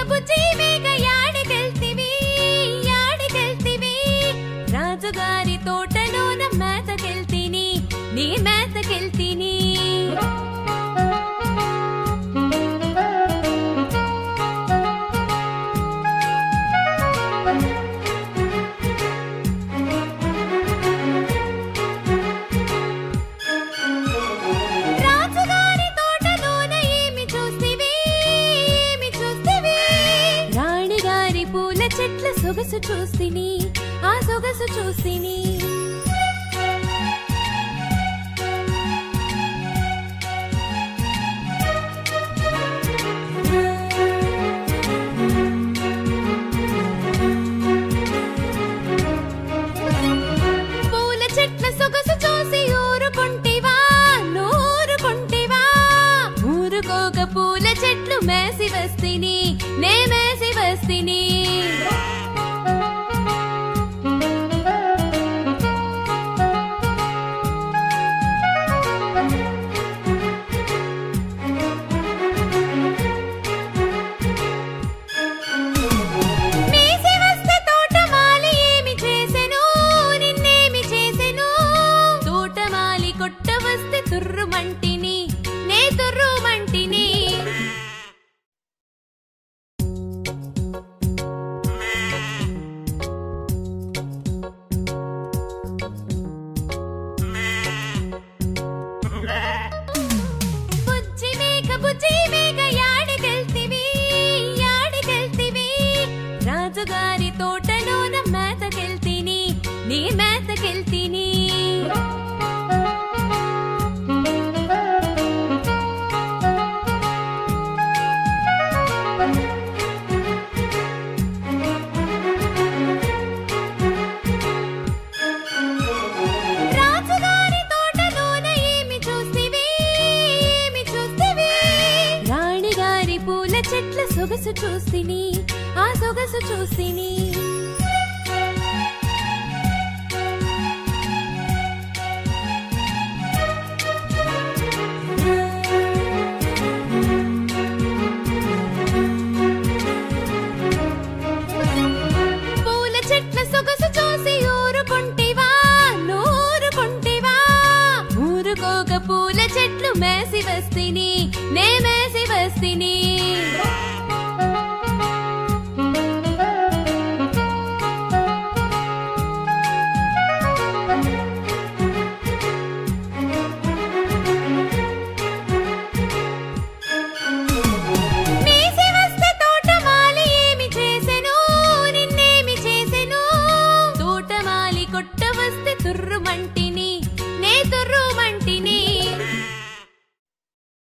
బుజ్జి మేక యాడికెళ్తివి యాడికెళ్తివి రాజుగారి తోటలోన మేతకెళ్తిని నీ మేతకెళ్తిని చెట్ల సొగసు చూస్తిని ఆ సొగసు చూస్తిని పూల చెట్ల సొగసు చూసి ఊరుకుంటివా నూరుకుంటివా ఊరుకోక పూల చెట్లు మేసి వస్తిని నే మేసి వస్తిని రాజుగారి తోటలోన మేతకెళ్తిని నీ మేతకెళ్తిని రాజుగారి తోటలోన ఏమి చూస్తివి ఏమి చూస్తివి రాణిగారి పూల చెట్ల సొగసు చూస్తిని ఆ సొగసు చూస్తిని పూల చెట్ల సొగసు చూసి ఊరుకుంటివా నూరుకుంటివా ఊరుకోక పూల చెట్లు మేసి వస్తిని నే మేసి వస్తిని తుర్రుమంటిని నే తుర్రు